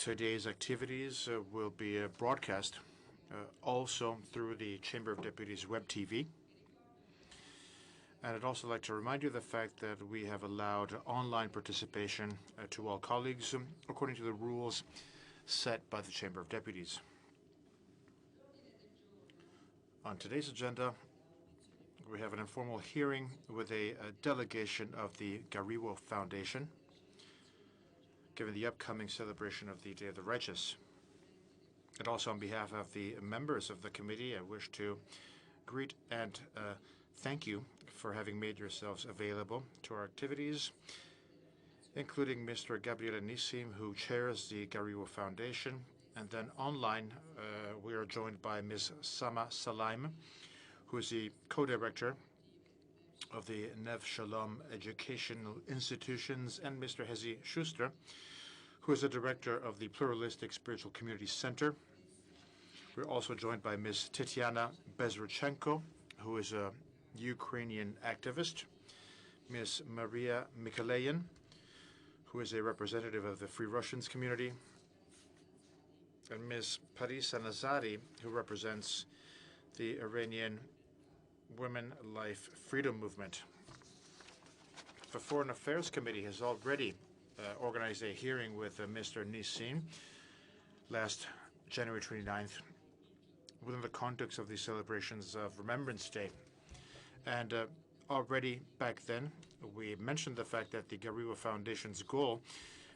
Today's activities will be broadcast also through the Chamber of Deputies Web TV. And I'd also like to remind you of the fact that we have allowed online participation to all colleagues according to the rules set by the Chamber of Deputies. On today's agenda, we have an informal hearing with a delegation of the Gariwo Foundation, given the upcoming celebration of the Day of the Righteous. And also on behalf of the members of the committee, I wish to greet and thank you for having made yourselves available to our activities, including Mr. Gabriele Nissim, who chairs the Gariwo Foundation. And then online, we are joined by Ms. Sama Salaim, who is the co-director of the Nev Shalom Educational Institutions, and Mr. Hezi Schuster, who is the director of the Pluralistic Spiritual Community Center. We're also joined by Ms. Tetiana Bezrichenko, who is a Ukrainian activist, Ms. Maria Mikhaleyan, who is a representative of the Free Russians community, and Ms. Parisa Nazari, who represents the Iranian Women, Life, Freedom Movement. The Foreign Affairs Committee has already organized a hearing with Mr. Nissim last January 29th within the context of the celebrations of Remembrance Day. And already back then, we mentioned the fact that the Gariwo Foundation's goal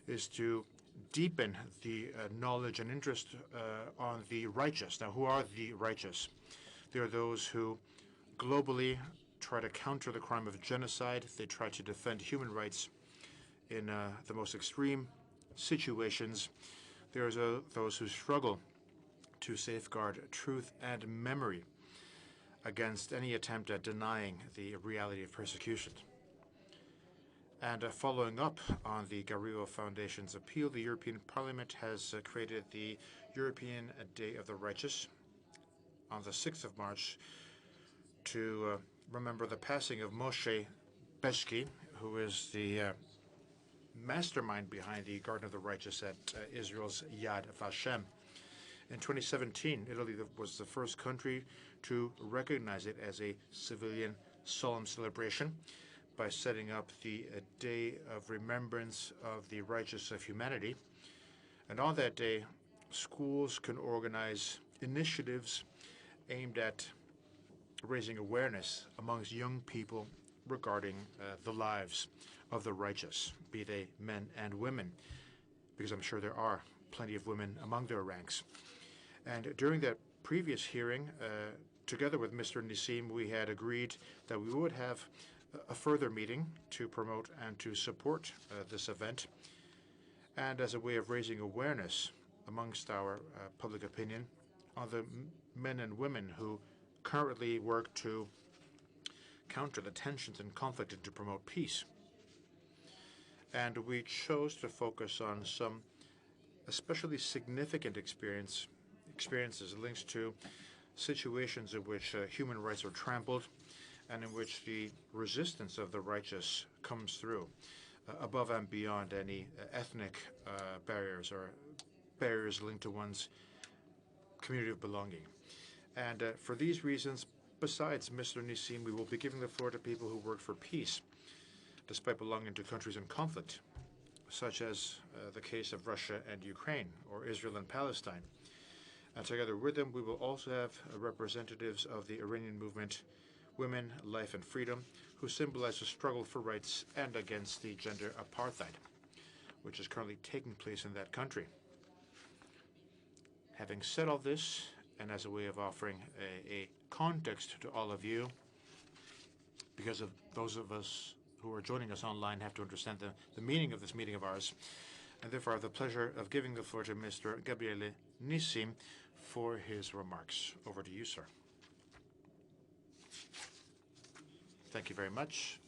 is to deepen the knowledge and interest on the righteous. Now, who are the righteous? They are those who globally try to counter the crime of genocide. They try to defend human rights in the most extreme situations. There are those who struggle to safeguard truth and memory against any attempt at denying the reality of persecution. And following up on the Gariwo Foundation's appeal, the European Parliament has created the European Day of the Righteous on the 6th of March to remember the passing of Moshe Beshki, who is the mastermind behind the Garden of the Righteous at Israel's Yad Vashem. In 2017, Italy was the first country to recognize it as a civilian solemn celebration by setting up the Day of Remembrance of the Righteous of Humanity. And on that day, schools can organize initiatives aimed at raising awareness amongst young people regarding the lives of the righteous, be they men and women, because I'm sure there are plenty of women among their ranks. And during that previous hearing, together with Mr. Nissim, we had agreed that we would have a further meeting to promote and to support this event, and as a way of raising awareness amongst our public opinion on the men and women who currently work to counter the tensions and conflict and to promote peace. And we chose to focus on some especially significant experiences linked to situations in which human rights are trampled and in which the resistance of the righteous comes through above and beyond any ethnic barriers or barriers linked to one's community of belonging. And for these reasons, besides Mr. Nissim, we will be giving the floor to people who work for peace, despite belonging to countries in conflict, such as the case of Russia and Ukraine, or Israel and Palestine. And together with them, we will also have representatives of the Iranian movement, Women, Life, and Freedom, who symbolize the struggle for rights and against the gender apartheid, which is currently taking place in that country. Having said all this, and as a way of offering a context to all of you, because of those of us who are joining us online have to understand the meaning of this meeting of ours, and therefore I have the pleasure of giving the floor to Mr. Gabriele Nissim for his remarks. Over to you, sir. Thank you very much.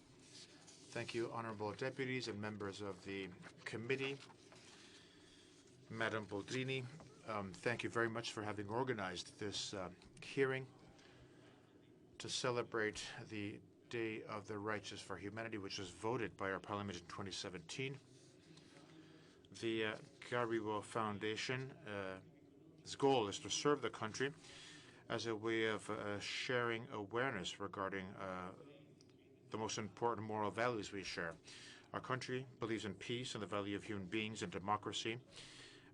Thank you, honorable deputies and members of the committee. Madam Boldrini, thank you very much for having organized this hearing to celebrate the Day of the Righteous for Humanity, which was voted by our parliament in 2017. The Gariwo Foundation's goal is to serve the country as a way of sharing awareness regarding the most important moral values we share. Our country believes in peace and the value of human beings and democracy,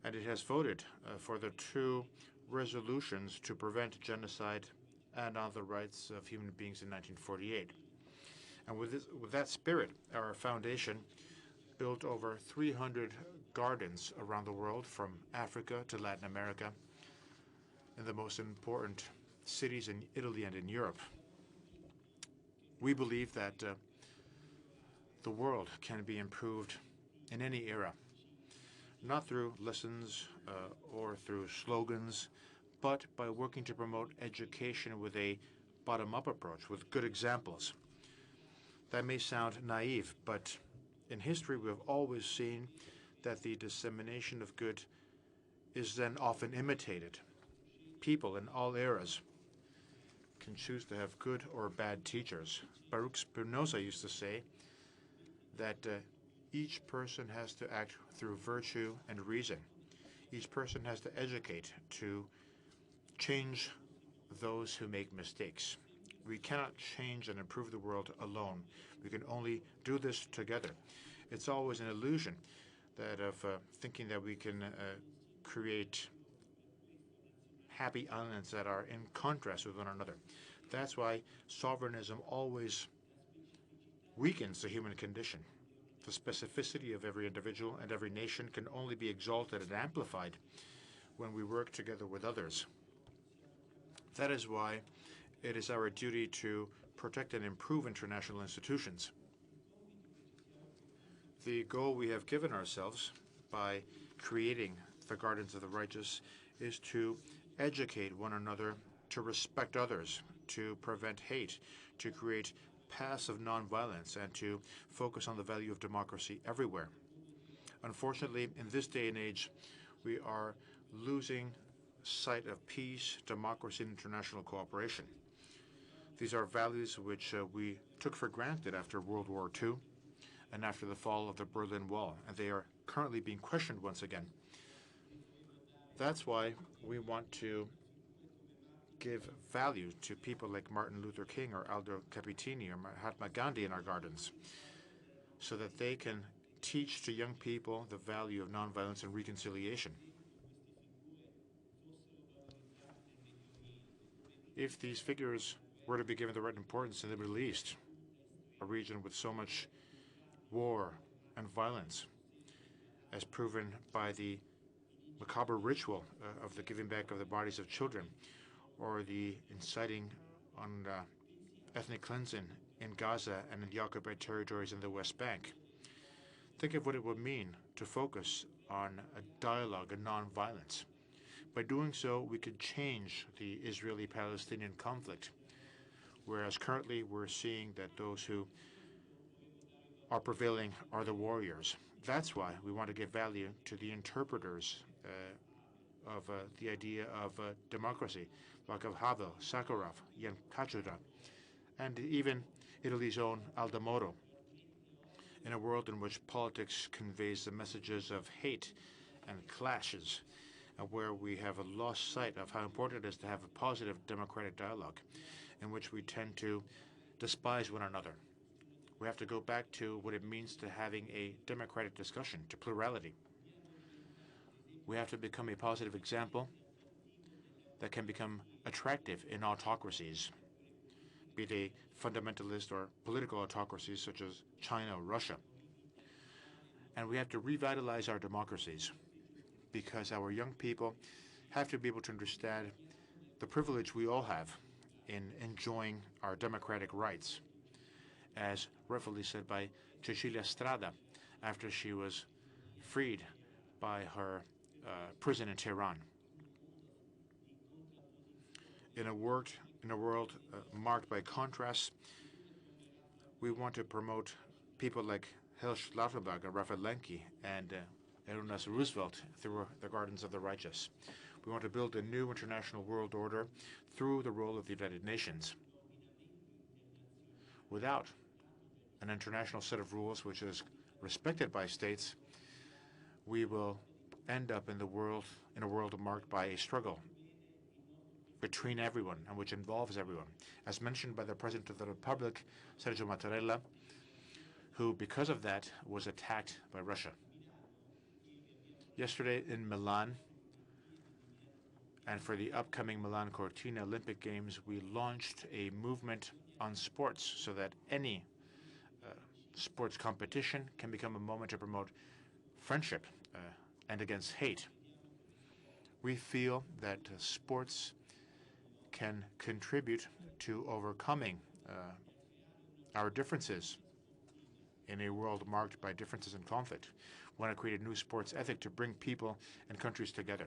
and it has voted for the 2 resolutions to prevent genocide and on the rights of human beings in 1948. And with that spirit, our foundation built over 300 gardens around the world, from Africa to Latin America, in the most important cities in Italy and in Europe. We believe that the world can be improved in any era, not through lessons or through slogans, but by working to promote education with a bottom-up approach, with good examples. That may sound naive, but in history we have always seen that the dissemination of good is then often imitated. People in all eras can choose to have good or bad teachers. Baruch Spinoza used to say that each person has to act through virtue and reason. Each person has to educate to change those who make mistakes. We cannot change and improve the world alone. We can only do this together. It's always an illusion that of thinking that we can create happy islands that are in contrast with one another. That's why sovereignism always weakens the human condition. The specificity of every individual and every nation can only be exalted and amplified when we work together with others. That is why it is our duty to protect and improve international institutions. The goal we have given ourselves by creating the Gardens of the Righteous is to educate one another, to respect others, to prevent hate, to create paths of nonviolence, and to focus on the value of democracy everywhere. Unfortunately, in this day and age, we are losing sight of peace, democracy, and international cooperation. These are values which we took for granted after World War II and after the fall of the Berlin Wall, and they are currently being questioned once again. That's why we want to give value to people like Martin Luther King or Aldo Capitini or Mahatma Gandhi in our gardens, so that they can teach to young people the value of nonviolence and reconciliation. If these figures were to be given the right importance in the Middle East, a region with so much war and violence, as proven by the macabre ritual of the giving back of the bodies of children, or the inciting on ethnic cleansing in Gaza and in the occupied territories in the West Bank. Think of what it would mean to focus on a dialogue and nonviolence. By doing so, we could change the Israeli-Palestinian conflict, whereas currently we're seeing that those who are prevailing are the warriors. That's why we want to give value to the interpreters of the idea of democracy, like of Havel, Sakharov, Jan Kachura, and even Italy's own Aldo Moro. In a world in which politics conveys the messages of hate and clashes, and where we have lost sight of how important it is to have a positive democratic dialogue, in which we tend to despise one another. We have to go back to what it means to having a democratic discussion, to plurality. We have to become a positive example that can become attractive in autocracies, be they fundamentalist or political autocracies such as China or Russia. And we have to revitalize our democracies, because our young people have to be able to understand the privilege we all have in enjoying our democratic rights, as rightfully said by Cecilia Strada after she was freed by her prison in Tehran. In a world marked by contrasts, we want to promote people like Helsch Lauterbach and Raphael Lemke and Jonas Roosevelt through the Gardens of the Righteous. We want to build a new international world order through the role of the United Nations. Without an international set of rules which is respected by states, we will end up in a world marked by a struggle between everyone and which involves everyone. As mentioned by the President of the Republic, Sergio Mattarella, who, because of that, was attacked by Russia. Yesterday in Milan, and for the upcoming Milan Cortina Olympic Games, we launched a movement on sports so that any sports competition can become a moment to promote friendship and against hate. We feel that sports can contribute to overcoming our differences in a world marked by differences and conflict. We want to create a new sports ethic to bring people and countries together.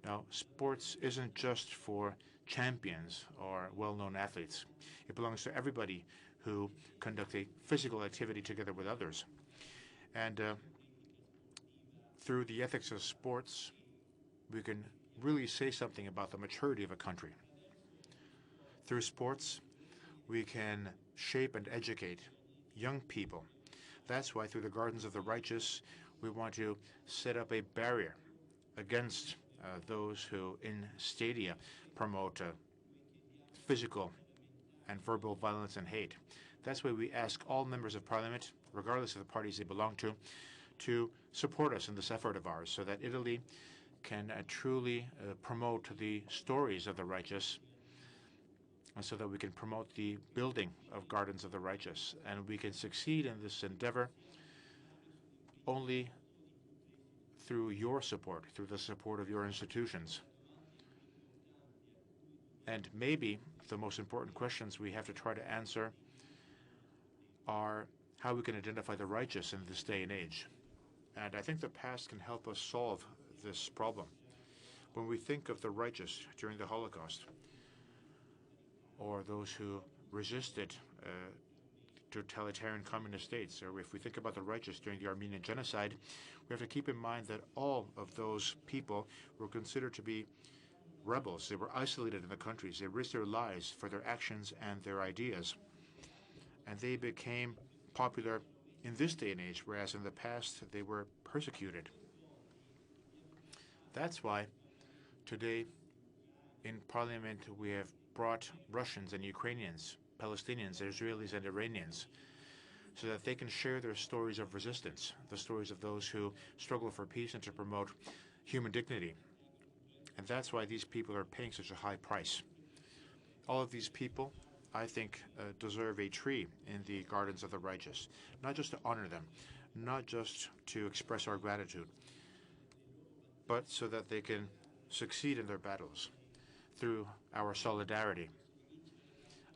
Now, sports isn't just for champions or well-known athletes. It belongs to everybody who conduct a physical activity together with others. And through the ethics of sports, we can really say something about the maturity of a country. Through sports, we can shape and educate young people. That's why through the Gardens of the Righteous, we want to set up a barrier against those who in stadia promote physical and verbal violence and hate. That's why we ask all members of Parliament, regardless of the parties they belong to support us in this effort of ours so that Italy can truly promote the stories of the righteous, and so that we can promote the building of Gardens of the Righteous. And we can succeed in this endeavor only through your support, through the support of your institutions. And maybe the most important questions we have to try to answer are how we can identify the righteous in this day and age. And I think the past can help us solve this problem. When we think of the righteous during the Holocaust, or those who resisted totalitarian communist states, or if we think about the righteous during the Armenian genocide, we have to keep in mind that all of those people were considered to be rebels. They were isolated in the countries. They risked their lives for their actions and their ideas. And they became popular in this day and age, whereas in the past they were persecuted. That's why today in Parliament we have brought Russians and Ukrainians, Palestinians, Israelis and Iranians, so that they can share their stories of resistance, the stories of those who struggle for peace and to promote human dignity. And that's why these people are paying such a high price. All of these people, I think, deserve a tree in the Gardens of the Righteous, not just to honor them, not just to express our gratitude, but so that they can succeed in their battles through our solidarity.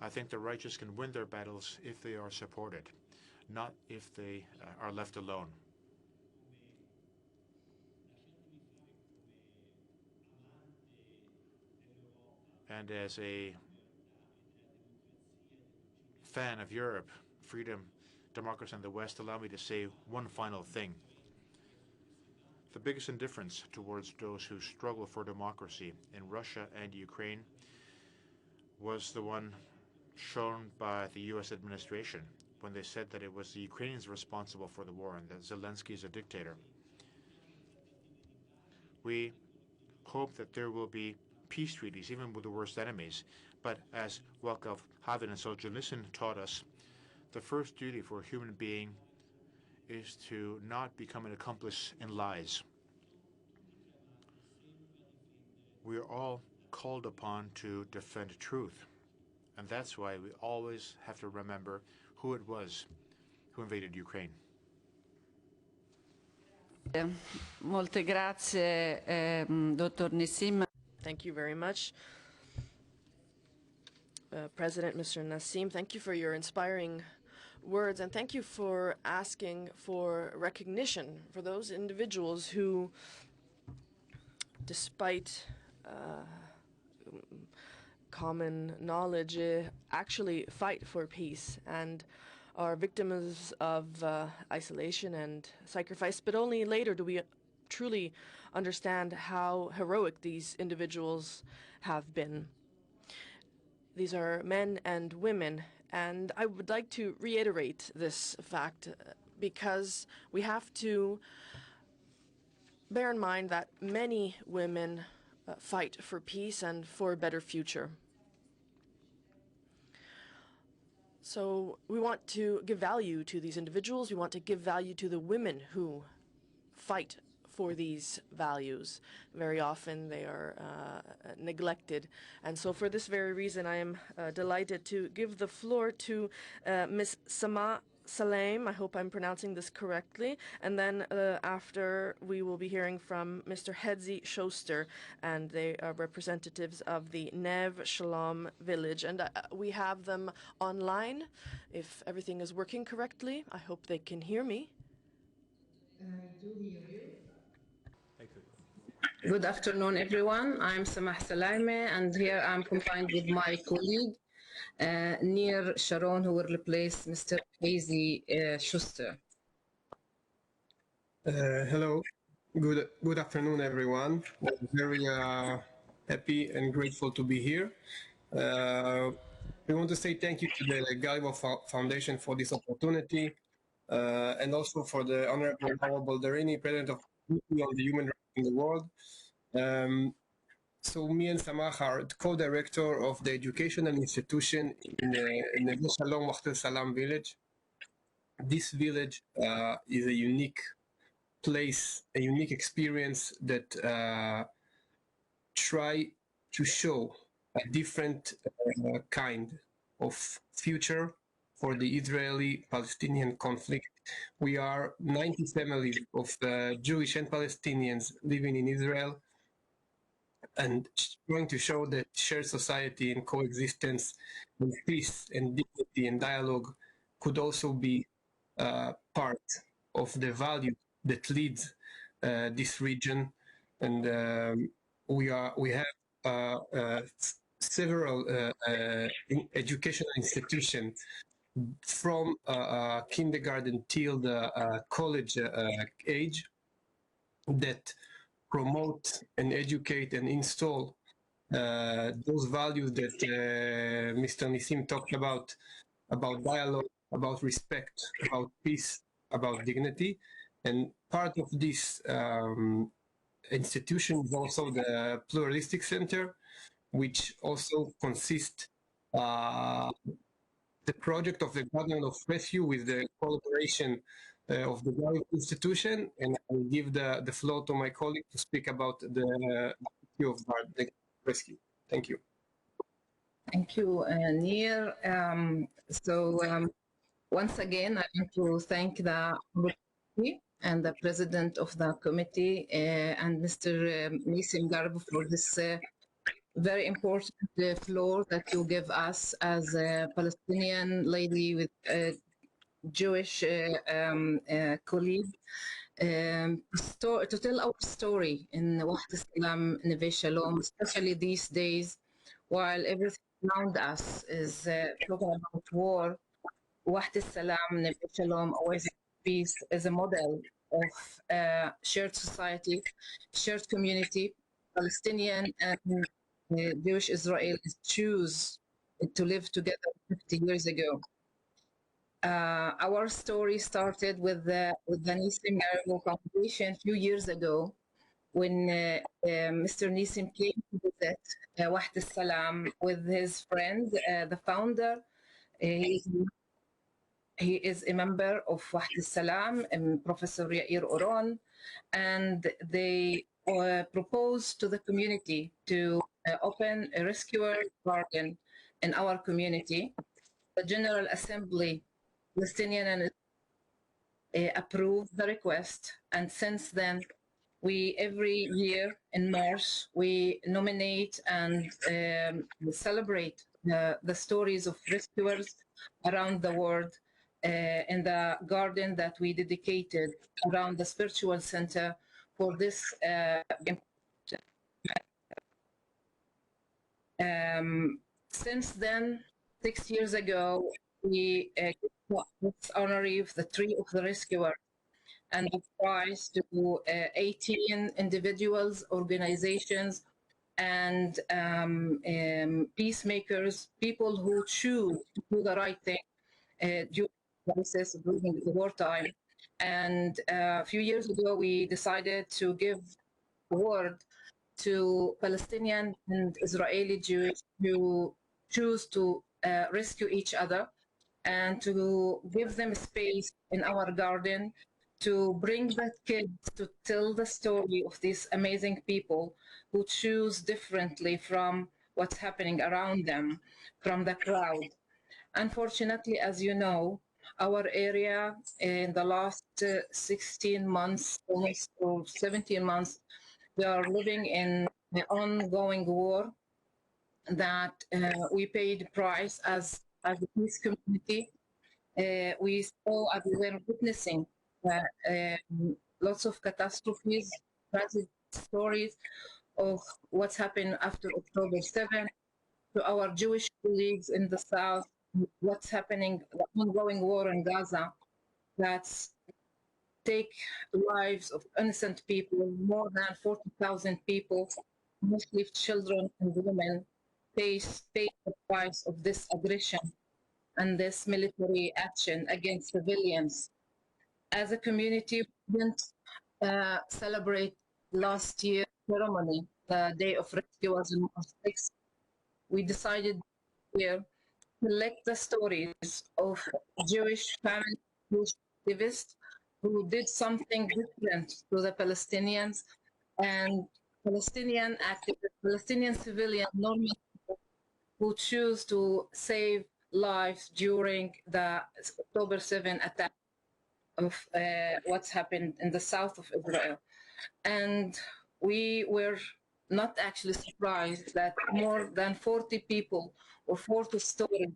I think the righteous can win their battles if they are supported, not if they are left alone. And as a fan of Europe, freedom, democracy, and the West, allow me to say one final thing. The biggest indifference towards those who struggle for democracy in Russia and Ukraine was the one shown by the U.S. administration when they said that it was the Ukrainians responsible for the war and that Zelensky is a dictator. We hope that there will be peace treaties, even with the worst enemies. But as Václav Havel and Solzhenitsyn taught us, the first duty for a human being is to not become an accomplice in lies. We are all called upon to defend truth. And that's why we always have to remember who it was who invaded Ukraine. Molte grazie, Dr. Nassim. Thank you very much, President Mr. Nassim. Thank you for your inspiring words, and thank you for asking for recognition for those individuals who, despite common knowledge, actually fight for peace and are victims of isolation and sacrifice. But only later do we truly understand how heroic these individuals have been. These are men and women, and I would like to reiterate this fact because we have to bear in mind that many women fight for peace and for a better future. So we want to give value to these individuals. We want to give value to the women who fight for these values. Very often they are neglected. And so for this very reason, I am delighted to give the floor to Ms. Sama Salem. I hope I'm pronouncing this correctly. And then after, we will be hearing from Mr. Hedzi Schuster, and they are representatives of the Nev Shalom village. And we have them online. If everything is working correctly, I hope they can hear me. I do hear you. Good afternoon, everyone. I'm Samah Salaime, and here I'm combined with my colleague, Nir Sharon, who will replace Mr. Hedzi Schuster. Hello. Good afternoon, everyone. I'm very happy and grateful to be here. We want to say thank you to the Gariwo Foundation for this opportunity, and also for the Honorable Hawa Baldarini, President of on the Human Rights in the World. So me and Samah are co-director of the educational institution in the Shalom Waqt Salam village. This village is a unique place, a unique experience that try to show a different kind of future for the Israeli-Palestinian conflict. We are 90 families of Jewish and Palestinians living in Israel, and trying to show that shared society and coexistence and peace and dignity and dialogue could also be part of the value that leads this region. And we have several educational institutions from kindergarten till the college age that promote and educate and install those values that Mr. Nissim talked about dialogue, about respect, about peace, about dignity. And part of this institution is also the Pluralistic Center, which also consists the project of the Garden of Rescue with the collaboration of the Gariwo institution. And I will give the floor to my colleague to speak about the issue of the rescue. Thank you. Thank you, Nir. Once again, I want to thank the committee and the president of the committee and Mr. Nissim Gariwo for this very important floor that you give us as a Palestinian lady with a Jewish colleague to tell our story in Waqt Salam, Neve Shalom, especially these days while everything around us is talking about war. Waqt Salam, Neve Shalom, always peace is a model of shared society, shared community. Palestinian and Jewish Israelis choose to live together 50 years ago. Our story started with the Nissim Gariwo Foundation a few years ago when Mr. Nissim came to visit Waqt Salam with his friend, the founder. He is a member of Waqt Salam, Professor Yair Oron, and they proposed to the community to open a rescuer garden in our community. The General Assembly, Palestinian, and approved the request, and since then, we every year in March we nominate and celebrate the stories of rescuers around the world in the garden that we dedicated around the spiritual center for this. Since then, 6 years ago, we honorary of the Tree of the Rescuer and the prize to 18 individuals, organizations, and peacemakers, people who choose to do the right thing during the process during the wartime. And a few years ago, we decided to give award to Palestinian and Israeli Jews who choose to rescue each other and to give them space in our garden to bring the kids to tell the story of these amazing people who choose differently from what's happening around them, from the crowd. Unfortunately, as you know, our area in the last 16 months, almost or 17 months, we are living in an ongoing war that we paid price as a peace community. We were witnessing lots of catastrophes, tragic stories of what's happened after October 7th, to our Jewish colleagues in the South, what's happening, the ongoing war in Gaza that's take lives of innocent people, more than 40,000 people, mostly children and women, pay the price of this aggression and this military action against civilians. As a community, we didn't celebrate last year's ceremony, the Day of Rescue was on March 6th. We decided here to collect the stories of Jewish families, Jewish activists who did something different to the Palestinians and Palestinian activists, Palestinian civilian normal people who choose to save lives during the October 7 attack of what's happened in the south of Israel. And we were not actually surprised that more than 40 people or 40 stories,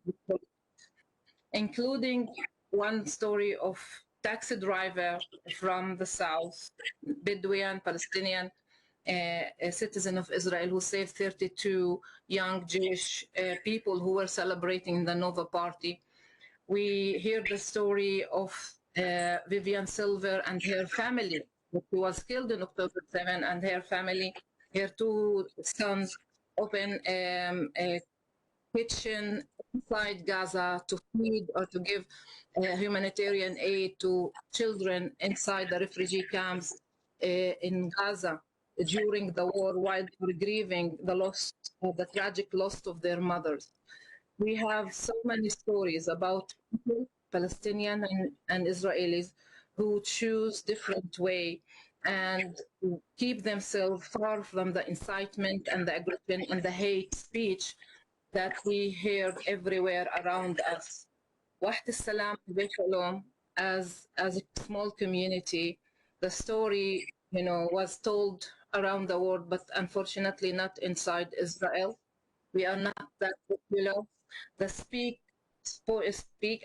including one story of taxi driver from the south, Bedouin, Palestinian, a citizen of Israel who saved 32 young Jewish people who were celebrating the Nova party. We hear the story of Vivian Silver and her family, who was killed in October 7, and her family, her two sons, open a kitchen inside Gaza to feed or to give humanitarian aid to children inside the refugee camps in Gaza during the war, while they were grieving the tragic loss of their mothers. We have so many stories about people, Palestinian and Israelis, who choose different way and keep themselves far from the incitement and the aggression and the hate speech that we hear everywhere around us. Wahed al-Salam Shalom, as a small community, the story, was told around the world, but unfortunately not inside Israel. We are not that popular. The speak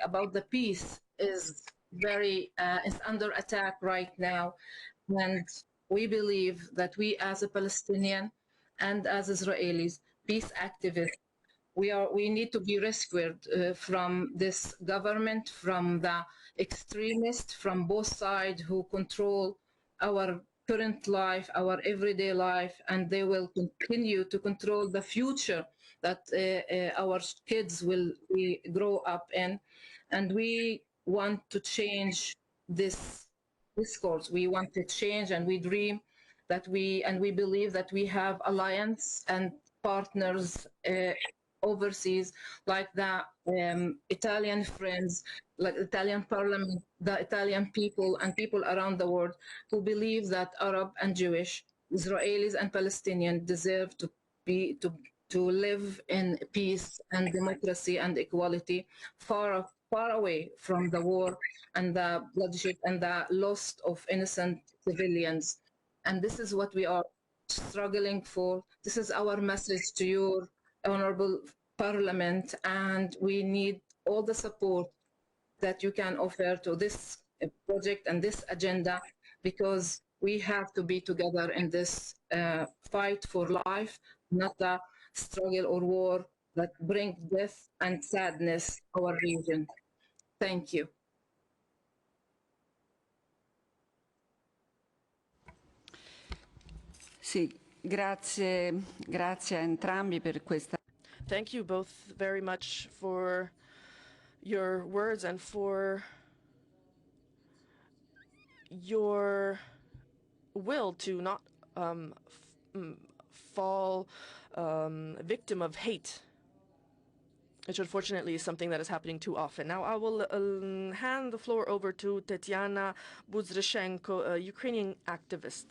about the peace is is under attack right now, and we believe that we as a Palestinian and as Israelis, peace activists, we need to be rescued from this government, from the extremists, from both sides who control our current life, our everyday life, and they will continue to control the future that our kids will grow up in. And we want to change this discourse. We want to change, and we dream that we believe that we have alliance and partners overseas, like the Italian friends, like Italian parliament, the Italian people, and people around the world who believe that Arab and Jewish, Israelis and Palestinians deserve to live in peace and democracy and equality, far away from the war and the bloodshed and the loss of innocent civilians. And this is what we are struggling for. This is our message to your honorable parliament, and we need all the support that you can offer to this project and this agenda, because we have to be together in this fight for life, not a struggle or war that brings death and sadness to our region. Thank you. Sì, grazie a entrambi per questa. Thank you both very much for your words and for your will to not fall victim of hate, which unfortunately is something that is happening too often. Now I will hand the floor over to Tetiana Buzreshenko, a Ukrainian activist.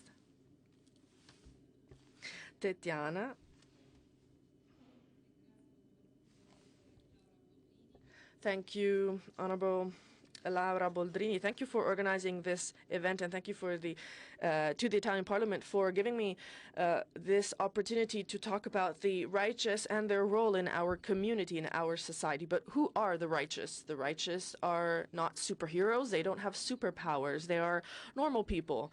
Tetiana. Thank you, Honorable Laura Boldrini. Thank you for organizing this event, and thank you for to the Italian Parliament for giving me this opportunity to talk about the righteous and their role in our community, in our society. But who are the righteous? The righteous are not superheroes. They don't have superpowers. They are normal people,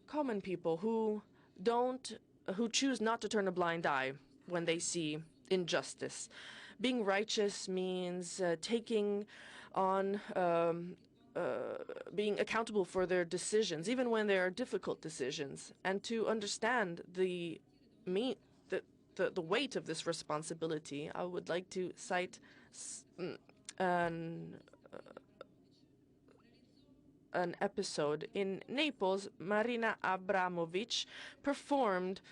common people who choose not to turn a blind eye when they see injustice. Being righteous means taking on being accountable for their decisions, even when they are difficult decisions, and to understand the weight of this responsibility. I would like to cite an episode. In Naples, Marina Abramovic performed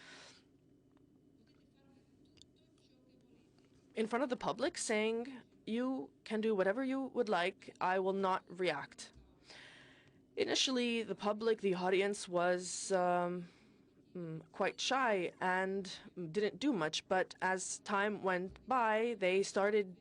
in front of the public, saying, "You can do whatever you would like, I will not react." Initially, the public, the audience was quite shy and didn't do much, but as time went by, they started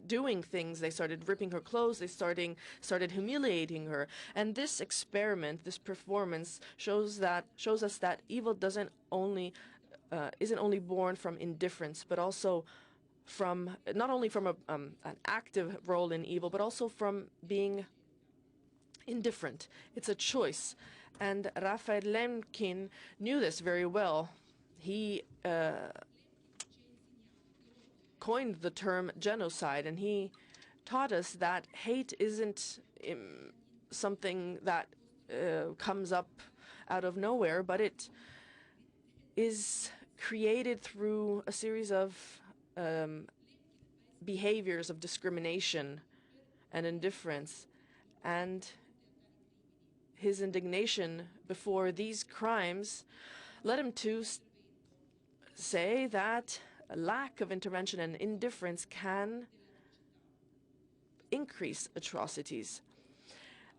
doing things. They started ripping her clothes, they started humiliating her. And this experiment, this performance shows us that evil isn't only born from indifference, but also from not only from an active role in evil, but also from being indifferent. It's a choice. And Raphael Lemkin knew this very well. He coined the term genocide, and he taught us that hate isn't something that comes up out of nowhere, but it is created through a series of behaviors of discrimination and indifference. And his indignation before these crimes led him to say that a lack of intervention and indifference can increase atrocities.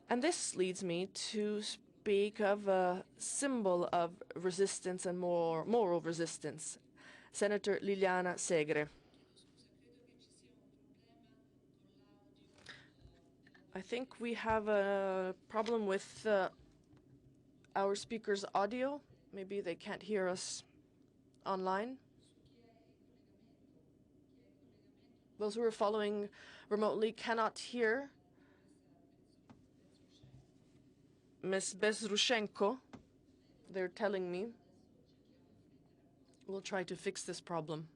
And this leads me to speak of a symbol of resistance and moral resistance, Senator Liliana Segre. I think we have a problem with our speaker's audio. Maybe they can't hear us online. Those who are following remotely cannot hear Ms. Bezrushenko, they're telling me. We'll try to fix this problem.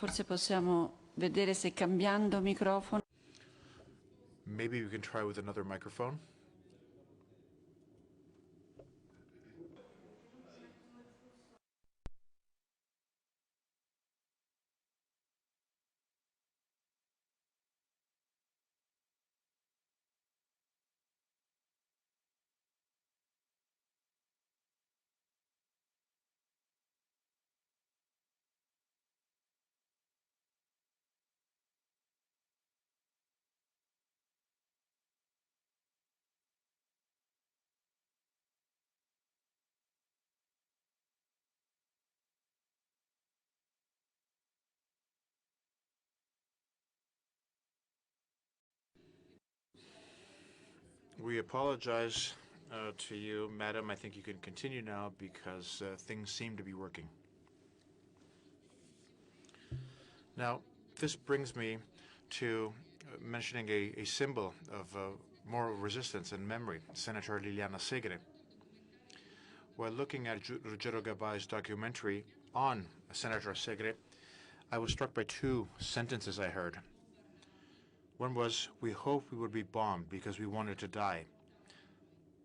Forse possiamo vedere se cambiando microfono. Maybe we can try with another microphone. We apologize to you, madam. I think you can continue now because things seem to be working. Now, this brings me to mentioning a symbol of moral resistance and memory, Senator Liliana Segre. While looking at Ruggero Gabai's documentary on Senator Segre, I was struck by two sentences I heard. One was, "We hoped we would be bombed because we wanted to die,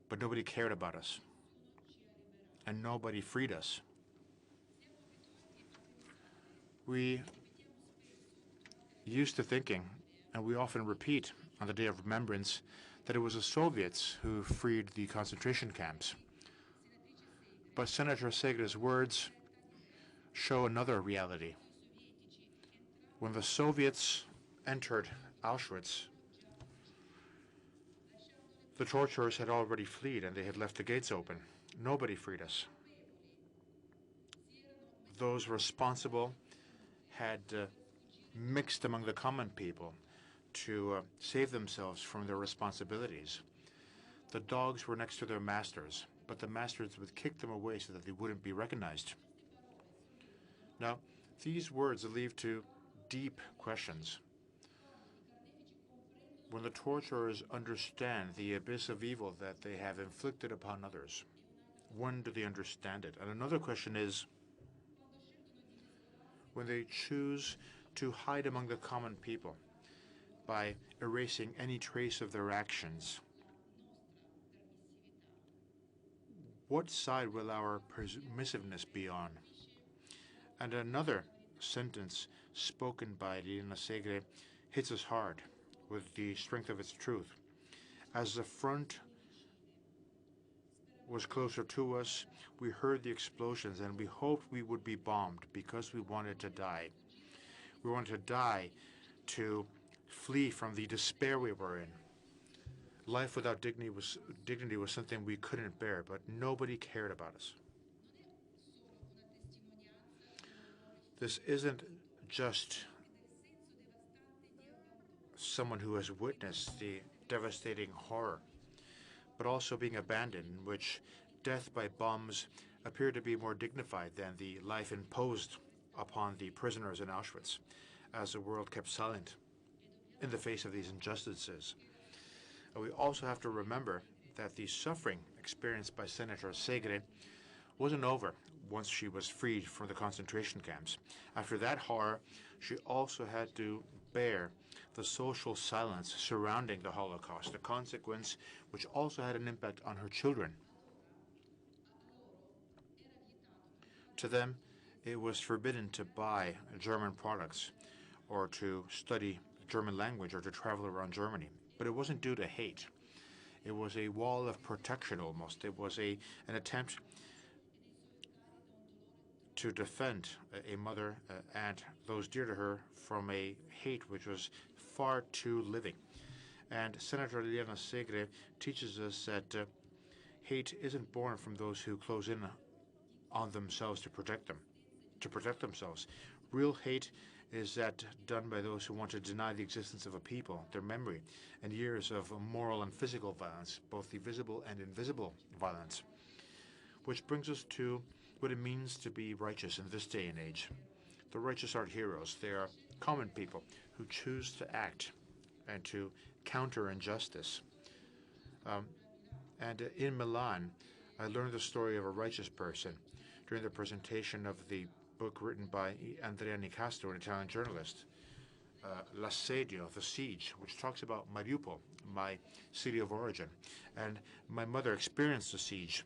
but nobody cared about us, and nobody freed us." We used to thinking, and we often repeat on the Day of Remembrance, that it was the Soviets who freed the concentration camps. But Senator Segre's words show another reality. When the Soviets entered Auschwitz, the torturers had already fled and they had left the gates open. Nobody freed us. Those responsible had mixed among the common people to save themselves from their responsibilities. The dogs were next to their masters, but the masters would kick them away so that they wouldn't be recognized. Now, these words lead to deep questions. When the torturers understand the abyss of evil that they have inflicted upon others, when do they understand it? And another question is, when they choose to hide among the common people by erasing any trace of their actions, what side will our permissiveness be on? And another sentence spoken by Liliana Segre hits us hard with the strength of its truth. As the front was closer to us, we heard the explosions and we hoped we would be bombed because we wanted to die. We wanted to die to flee from the despair we were in. Life without dignity was something we couldn't bear, but nobody cared about us. This isn't just someone who has witnessed the devastating horror, but also being abandoned, in which death by bombs appeared to be more dignified than the life imposed upon the prisoners in Auschwitz, as the world kept silent in the face of these injustices. And we also have to remember that the suffering experienced by Senator Segre wasn't over once she was freed from the concentration camps. After that horror, she also had to bear the social silence surrounding the Holocaust, a consequence which also had an impact on her children. To them, it was forbidden to buy German products or to study German language or to travel around Germany. But it wasn't due to hate. It was a wall of protection almost. It was an attempt to defend a mother and those dear to her from a hate which was far too living. And Senator Liliana Segre teaches us that hate isn't born from those who close in on themselves to protect themselves. Real hate is that done by those who want to deny the existence of a people, their memory, and years of moral and physical violence, both the visible and invisible violence. Which brings us to what it means to be righteous in this day and age. The righteous aren't heroes. They are common people who choose to act and to counter injustice. And in Milan, I learned the story of a righteous person during the presentation of the book written by Andrea Nicastro, an Italian journalist, L'Assedio, the siege, which talks about Mariupol, my city of origin. And my mother experienced the siege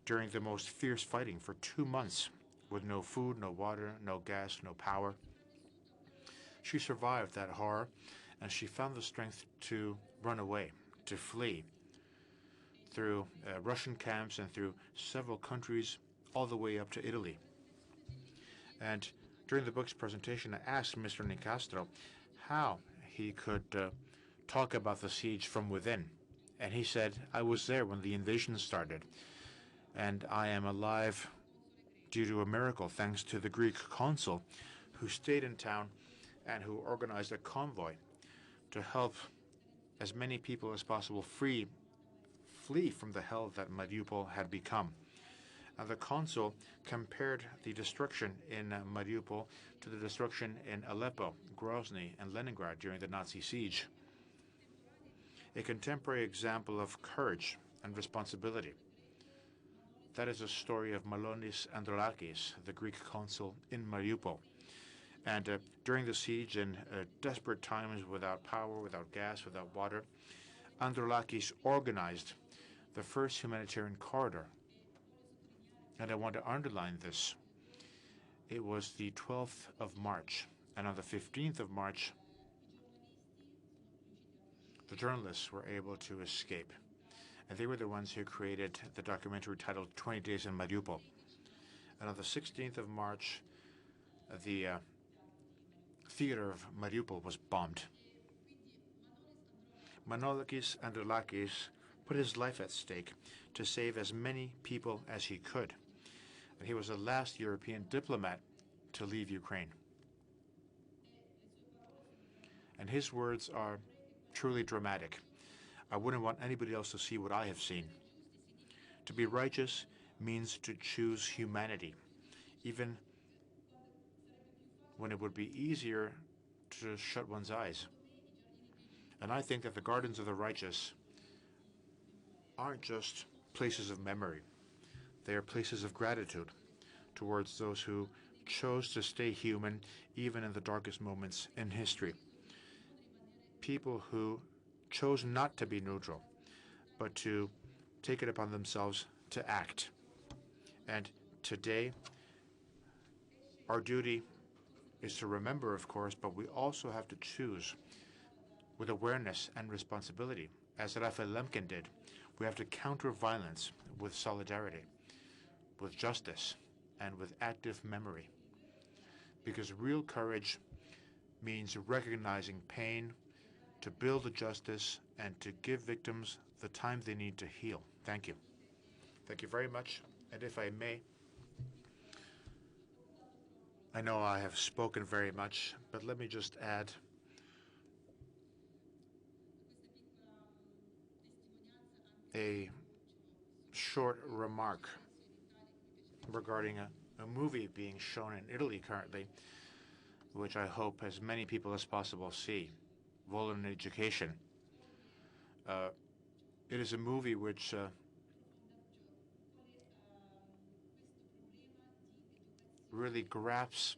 during the most fierce fighting for 2 months with no food, no water, no gas, no power. She survived that horror, and she found the strength to run away, to flee through Russian camps and through several countries, all the way up to Italy. And during the book's presentation, I asked Mr. Nicastro how he could talk about the siege from within. And he said, "I was there when the invasion started, and I am alive due to a miracle, thanks to the Greek consul who stayed in town and who organized a convoy to help as many people as possible flee from the hell that Mariupol had become." And the consul compared the destruction in Mariupol to the destruction in Aleppo, Grozny, and Leningrad during the Nazi siege. a contemporary example of courage and responsibility. That is the story of Malonis Androulakis, the Greek consul in Mariupol. And during the siege, in desperate times, without power, without gas, without water, Androulakis organized the first humanitarian corridor. And I want to underline this. It was the 12th of March, and on the 15th of March, the journalists were able to escape. And they were the ones who created the documentary titled 20 Days in Mariupol. And on the 16th of March, the theater of Mariupol was bombed. Manolikis Androulakis put his life at stake to save as many people as he could. And he was the last European diplomat to leave Ukraine. And his words are truly dramatic. I wouldn't want anybody else to see what I have seen. To be righteous means to choose humanity, even when it would be easier to shut one's eyes. And I think that the gardens of the righteous aren't just places of memory. They are places of gratitude towards those who chose to stay human even in the darkest moments in history. People who chose not to be neutral, but to take it upon themselves to act. And today, our duty is to remember, of course, but we also have to choose with awareness and responsibility. As Raphael Lemkin did, we have to counter violence with solidarity, with justice, and with active memory. Because real courage means recognizing pain, to build the justice, and to give victims the time they need to heal. Thank you. Thank you very much. And if I may, I know I have spoken very much, but let me just add a short remark regarding a movie being shown in Italy currently, which I hope as many people as possible see, Volo in Education. It is a movie which really grasps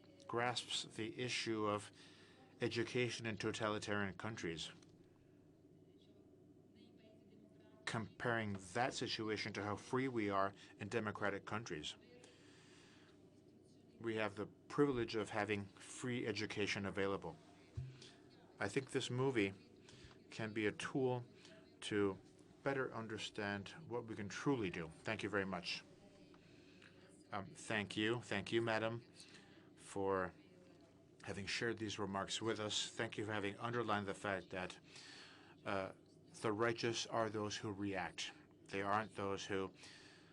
the issue of education in totalitarian countries, comparing that situation to how free we are in democratic countries. We have the privilege of having free education available. I think this movie can be a tool to better understand what we can truly do. Thank you very much. Thank you, madam, for having shared these remarks with us. Thank you for having underlined the fact that the righteous are those who react. They aren't those who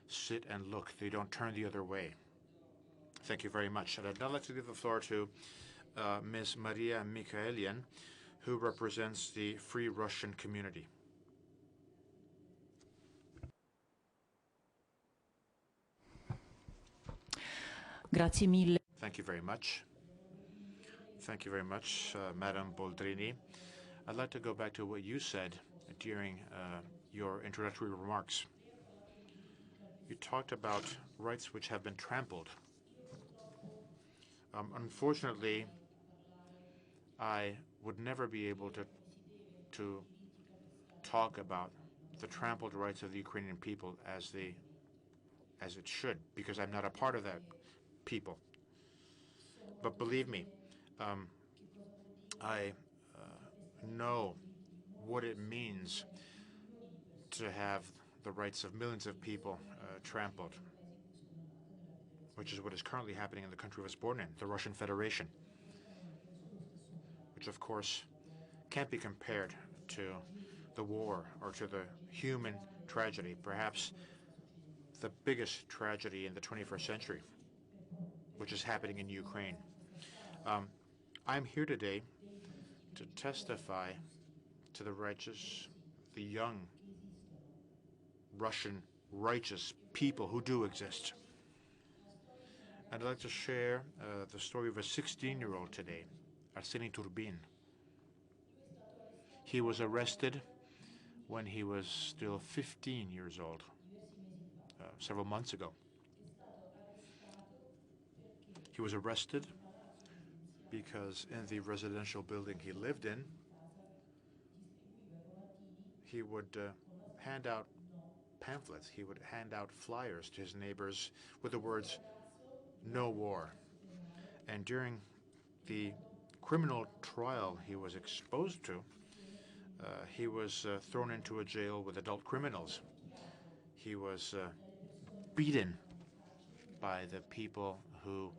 sit and look. They don't turn the other way. Thank you very much. And I'd now like to give the floor to Ms. Maria Mikhaelian, who represents the Free Russian community. Grazie mille. Thank you very much. Thank you very much, Madam Boldrini. I'd like to go back to what you said during your introductory remarks. You talked about rights which have been trampled. Unfortunately, I would never be able to talk about the trampled rights of the Ukrainian people as it should, because I'm not a part of that people. But believe me, I know what it means to have the rights of millions of people trampled, which is what is currently happening in the country I was born in, the Russian Federation, which of course can't be compared to the war or to the human tragedy, perhaps the biggest tragedy in the 21st century, which is happening in Ukraine. I'm here today to testify to the righteous, the young Russian righteous people who do exist. And I'd like to share the story of a 16-year-old today, Arseny Turbin. He was arrested when he was still 15 years old, several months ago. He was arrested because in the residential building he lived in, he would hand out pamphlets, he would hand out flyers to his neighbors with the words, "No war." And during the criminal trial he was exposed to, he was thrown into a jail with adult criminals. He was beaten by the people who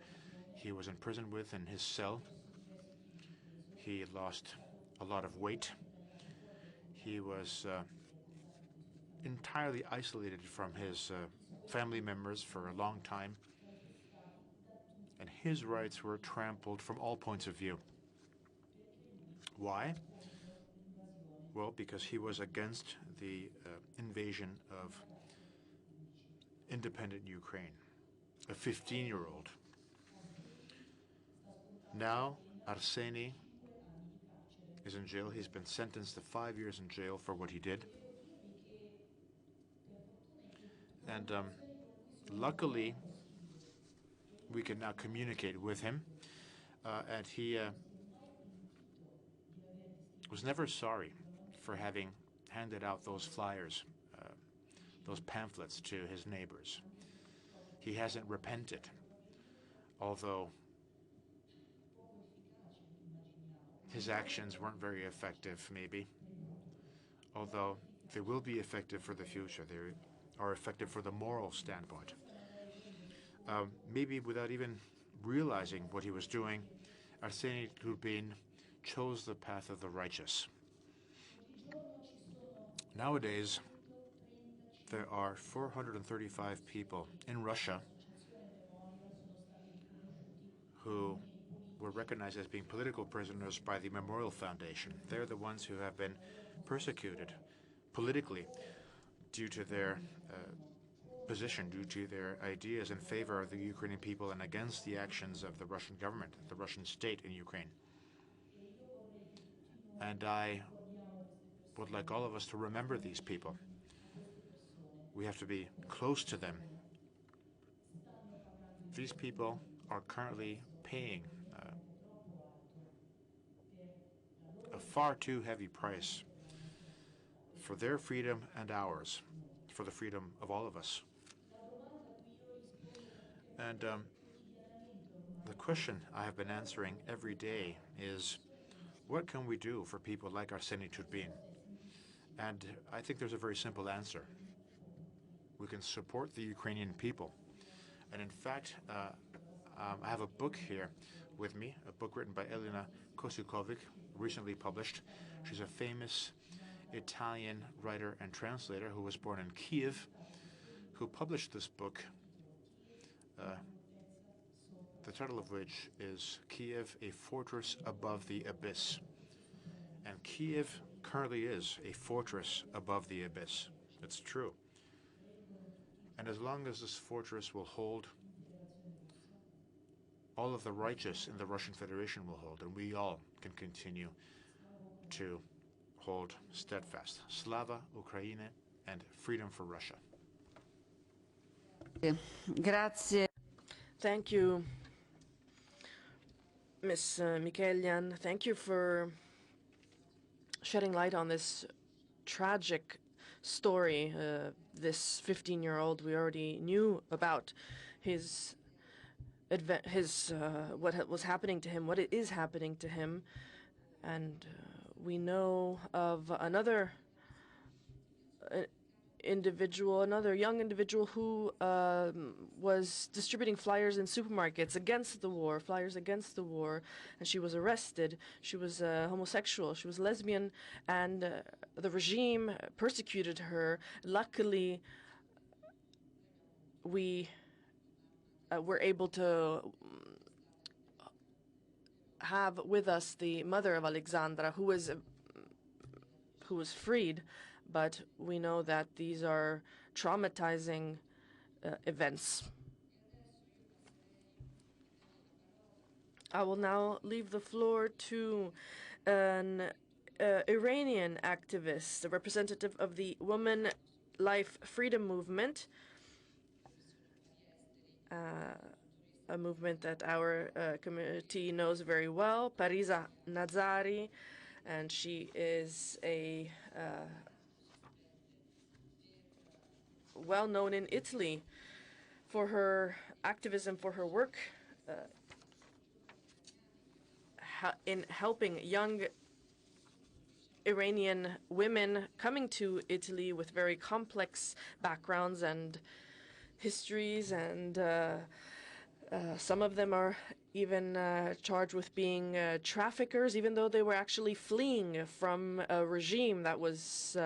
he was in prison with in his cell. He lost a lot of weight. He was entirely isolated from his family members for a long time, and his rights were trampled from all points of view. Why? Well, because he was against the invasion of independent Ukraine, a 15-year-old. Now, Arseny is in jail. He's been sentenced to 5 years in jail for what he did. And luckily, we can now communicate with him. And he was never sorry for having handed out those flyers, those pamphlets to his neighbors. He hasn't repented, although his actions weren't very effective, maybe. Although they will be effective for the future. They are effective for the moral standpoint. Maybe without even realizing what he was doing, Arseny Lupin chose the path of the righteous. Nowadays, there are 435 people in Russia who were recognized as being political prisoners by the Memorial Foundation. They're the ones who have been persecuted politically due to their position, due to their ideas in favor of the Ukrainian people and against the actions of the Russian government, the Russian state in Ukraine. And I would like all of us to remember these people. We have to be close to them. These people are currently paying a far too heavy price for their freedom and ours, for the freedom of all of us. And the question I have been answering every day is, what can we do for people like Arseny Lupin? And I think there's a very simple answer. We can support the Ukrainian people. And in fact, I have a book here with me, a book written by Elena Kosukovic, recently published. She's a famous Italian writer and translator who was born in Kiev, who published this book, the title of which is Kiev, a Fortress Above the Abyss. And Kiev currently is a fortress above the abyss. It's true. And as long as this fortress will hold, all of the righteous in the Russian Federation will hold, and we all can continue to hold steadfast. Slava Ukraine and freedom for Russia. Grazie. Thank you, Ms. Michelian. Thank you for shedding light on this tragic story. This 15-year-old, we already knew about what was happening to him, what it is happening to him, and we know of another young individual who was distributing flyers in supermarkets against the war, flyers against the war, and she was arrested. She was homosexual, she was lesbian, and the regime persecuted her. Luckily, we were able to have with us the mother of Alexandra, who was freed. But we know that these are traumatizing events. I will now leave the floor to an Iranian activist, a representative of the Women Life Freedom Movement, a movement that our committee knows very well, Parisa Nazari, and she is a well known in Italy for her activism, for her work in helping young Iranian women coming to Italy with very complex backgrounds and histories, and some of them are even charged with being traffickers, even though they were actually fleeing from a regime that was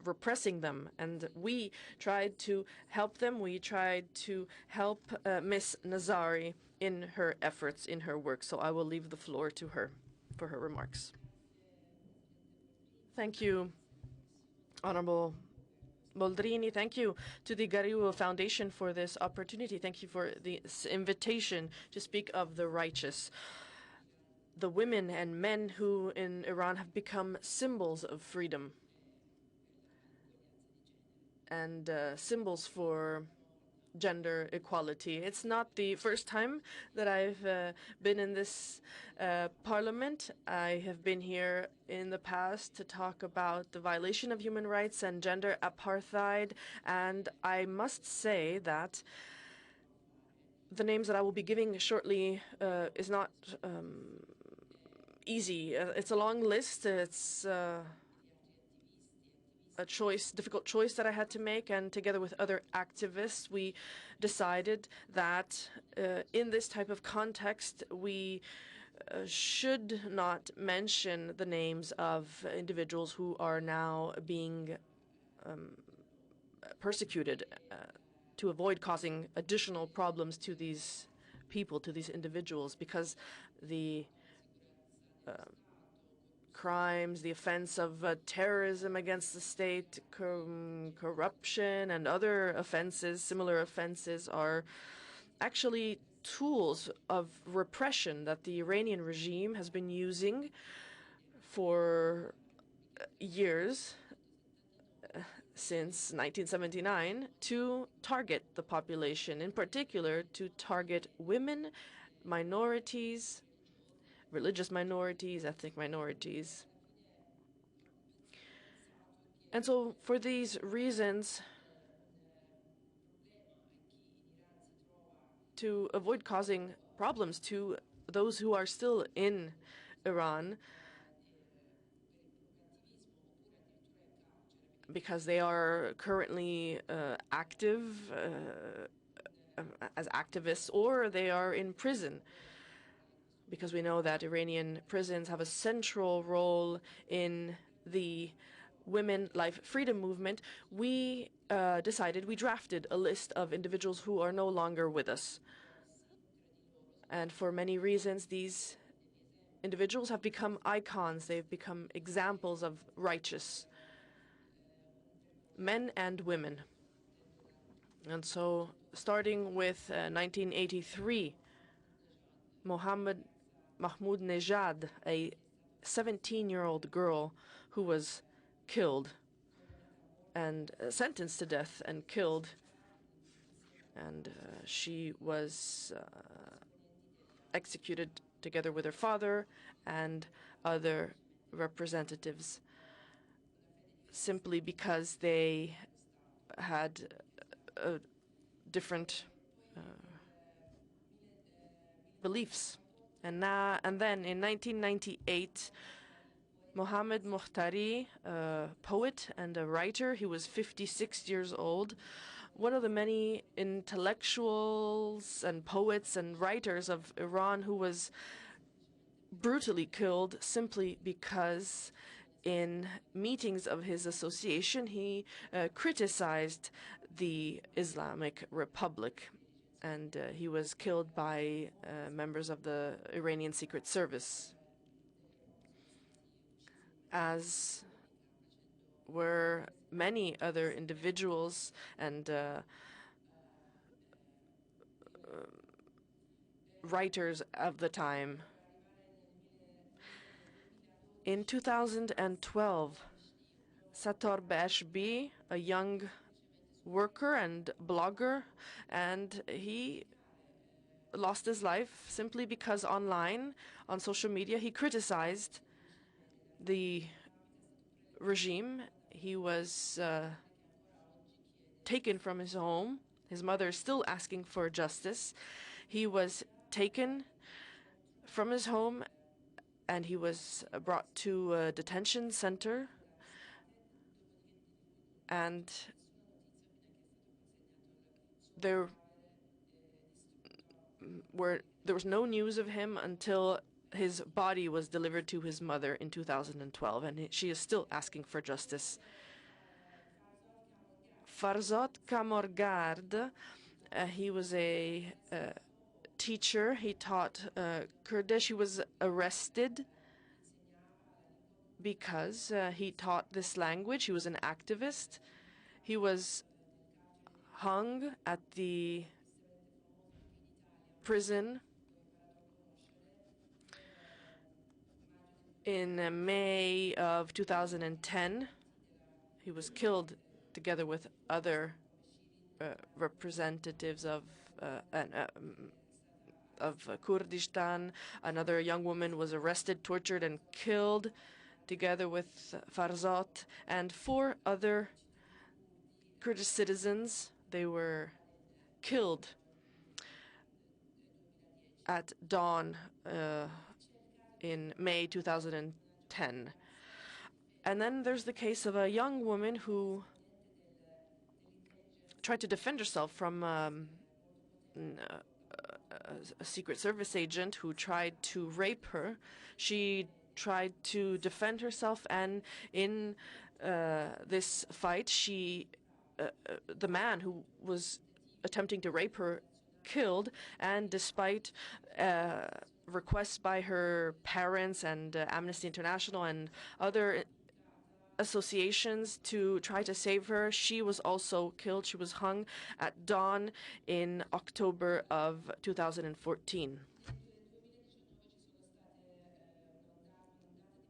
repressing them. And we tried to help them. We tried to help Miss Nazari in her efforts, in her work. So I will leave the floor to her for her remarks. Thank you, Honorable Boldrini. Thank you to the Gariwo Foundation for this opportunity. Thank you for this invitation to speak of the righteous, the women and men who in Iran have become symbols of freedom and symbols for gender equality. It's not the first time that I've been in this parliament. I have been here in the past to talk about the violation of human rights and gender apartheid, and I must say that the names that I will be giving shortly is not easy. It's a long list. It's a difficult choice that I had to make, and together with other activists, we decided that in this type of context, we should not mention the names of individuals who are now being persecuted to avoid causing additional problems to these people, to these individuals, because the crimes, the offense of terrorism against the state, corruption, and other offenses, similar offenses, are actually tools of repression that the Iranian regime has been using for years, since 1979, to target the population, in particular to target women, minorities, religious minorities, ethnic minorities. And so for these reasons, to avoid causing problems to those who are still in Iran, because they are currently active as activists, or they are in prison, because we know that Iranian prisons have a central role in the Women Life Freedom Movement, we drafted a list of individuals who are no longer with us. And for many reasons, these individuals have become icons. They've become examples of righteous men and women. And so, starting with 1983, Mahmoud Nejad, a 17-year-old girl who was killed and sentenced to death and killed, and she was executed together with her father and other representatives simply because they had different beliefs. And then in 1998, Mohammad Mokhtari, a poet and a writer, he was 56 years old, one of the many intellectuals and poets and writers of Iran who was brutally killed simply because in meetings of his association he criticized the Islamic Republic. And he was killed by members of the Iranian Secret Service, as were many other individuals and writers of the time. In 2012, Sator Bashbi, a young worker and blogger, and he lost his life simply because online, on social media, he criticized the regime. He was taken from his home. His mother is still asking for justice. He was taken from his home and he was brought to a detention center. And there was no news of him until his body was delivered to his mother in 2012, and she is still asking for justice. Farzot Kamorgard, he was a teacher. He taught Kurdish. He was arrested because he taught this language. He was an activist. He was hung at the prison in May of 2010. He was killed together with other representatives of Kurdistan. Another young woman was arrested, tortured, and killed together with Farzot, and 4 other Kurdish citizens. They were killed at dawn in May 2010. And then there's the case of a young woman who tried to defend herself from a Secret Service agent who tried to rape her. She tried to defend herself, and in this fight, the man who was attempting to rape her killed, and despite requests by her parents and Amnesty International and other associations to try to save her, she was also killed. She was hung at dawn in October of 2014.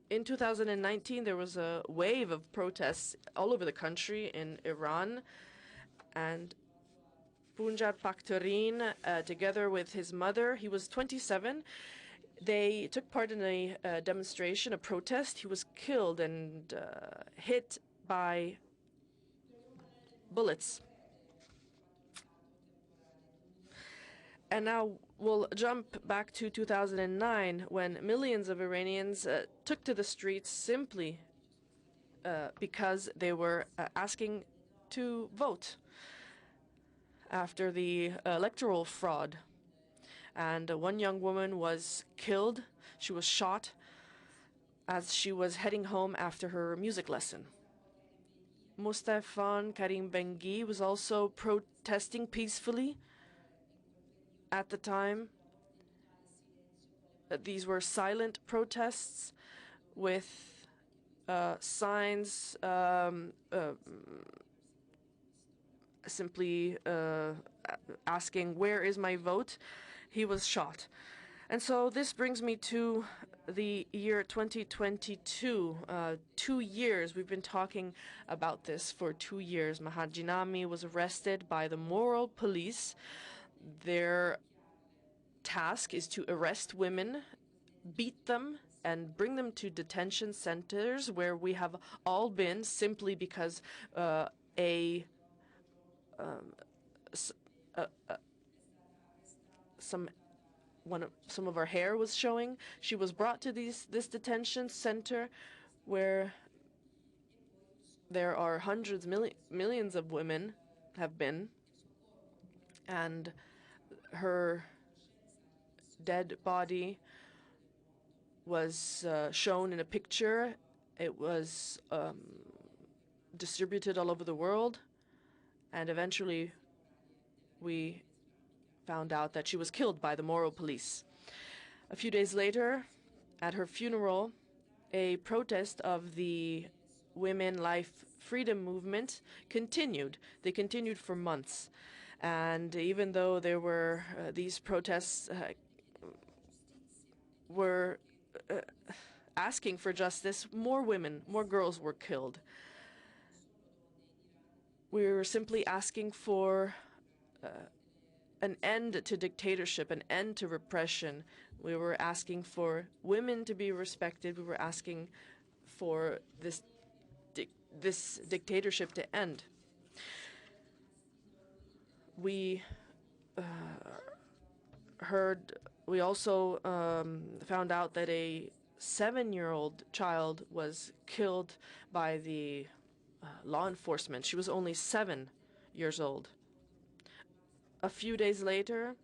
In 2019, there was a wave of protests all over the country in Iran, and Punjab Bakhtarin, together with his mother, he was 27. They took part in a demonstration, a protest. He was killed and hit by bullets. And now we'll jump back to 2009, when millions of Iranians took to the streets simply because they were asking to vote after the electoral fraud. And one young woman was killed. She was shot as she was heading home after her music lesson. Mustafan Karim Bengi was also protesting peacefully at the time. These were silent protests with signs simply asking, "Where is my vote?" He was shot. And so this brings me to the year 2022. 2 years, we've been talking about this for 2 years. Mahajinami was arrested by the moral police. Their task is to arrest women, beat them, and bring them to detention centers, where we have all been simply because some of her hair was showing. She was brought to this detention center where there are hundreds, millions of women have been, and her dead body was shown in a picture. It was distributed all over the world, and eventually we found out that she was killed by the moral police. A few days later, at her funeral, a protest of the Women, Life, Freedom movement continued. They continued for months. And even though there were these protests were asking for justice, more women, more girls were killed. We were simply asking for an end to dictatorship, an end to repression. We were asking for women to be respected. We were asking for this dictatorship to end. We also found out that a 7-year-old child was killed by the law enforcement. She was only 7 years old. A few days later,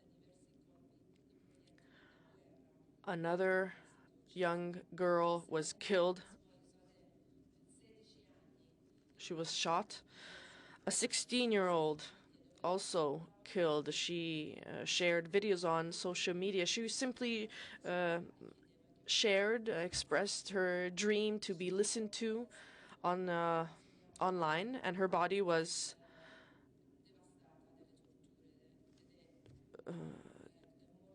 another young girl was killed. She was shot. A 16-year-old also killed. She shared videos on social media. She simply expressed her dream to be listened to online, and her body was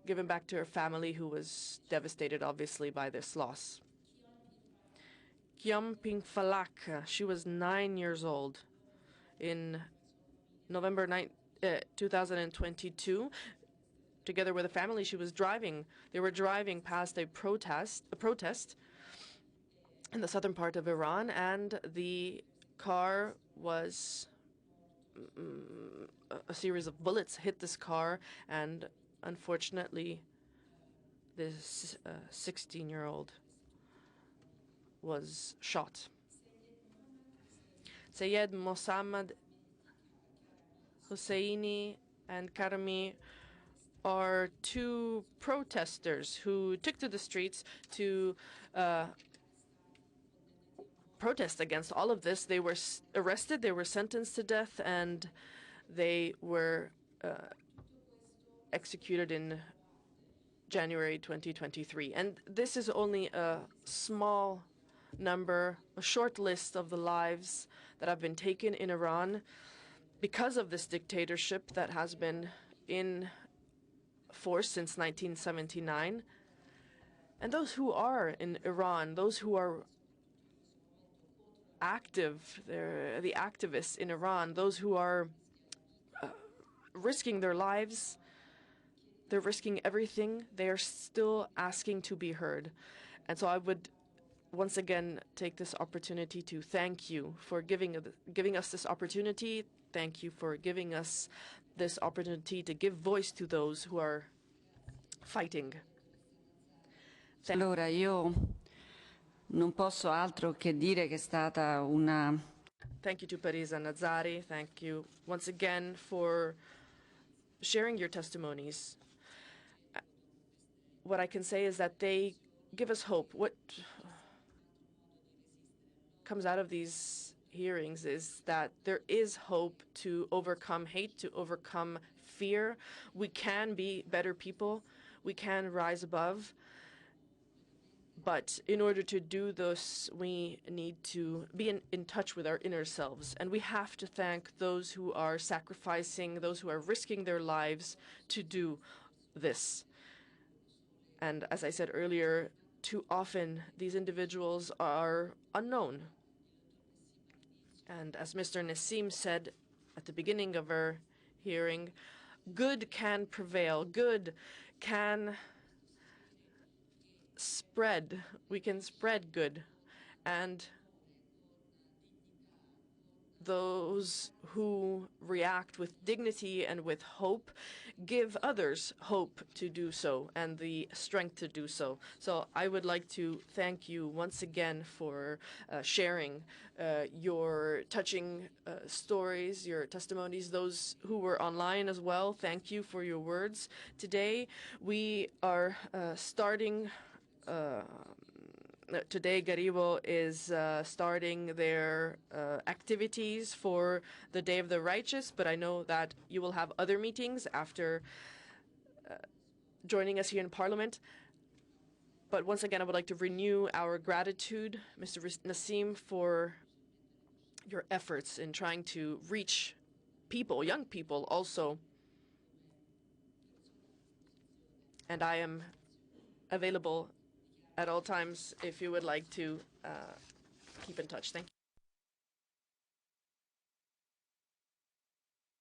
given back to her family, who was devastated, obviously, by this loss. Kyamping Falak, she was 9 years old. In November 2022, together with a family, she was driving. They were driving past a protest in the southern part of Iran, and the car was a series of bullets hit this car, and unfortunately, this 16-year-old was shot. Sayed Mosammad Hosseini and Karami are 2 protesters who took to the streets to protest against all of this. They were arrested, they were sentenced to death, and they were executed in January 2023. And this is only a small number, a short list of the lives that have been taken in Iran because of this dictatorship that has been in force since 1979. And those who are in Iran, those who are active, they're the activists in Iran, those who are risking their lives, they're risking everything, they are still asking to be heard. And so I would once again take this opportunity to thank you for giving us this opportunity. Thank you for giving us this opportunity to give voice to those who are fighting. Allora, io non posso altro che dire che è stata una... Thank you to Parisa Nazari. Thank you once again for sharing your testimonies. What I can say is that they give us hope. What comes out of these hearings is that there is hope to overcome hate, to overcome fear. We can be better people. We can rise above. But in order to do this, we need to be in touch with our inner selves. And we have to thank those who are sacrificing, those who are risking their lives to do this. And as I said earlier, too often these individuals are unknown. And as Mr. Nassim said at the beginning of our hearing, good can prevail. Good can spread. We can spread good. And those who react with dignity and with hope give others hope to do so and the strength to do so. So I would like to thank you once again for sharing your touching stories, your testimonies. Those who were online as well, thank you for your words. Today we are starting today, Gariwo is starting their activities for the Day of the Righteous, but I know that you will have other meetings after joining us here in Parliament. But once again, I would like to renew our gratitude, Mr. Nassim, for your efforts in trying to reach people, young people also. And I am available at all times if you would like to keep in touch. Thank you.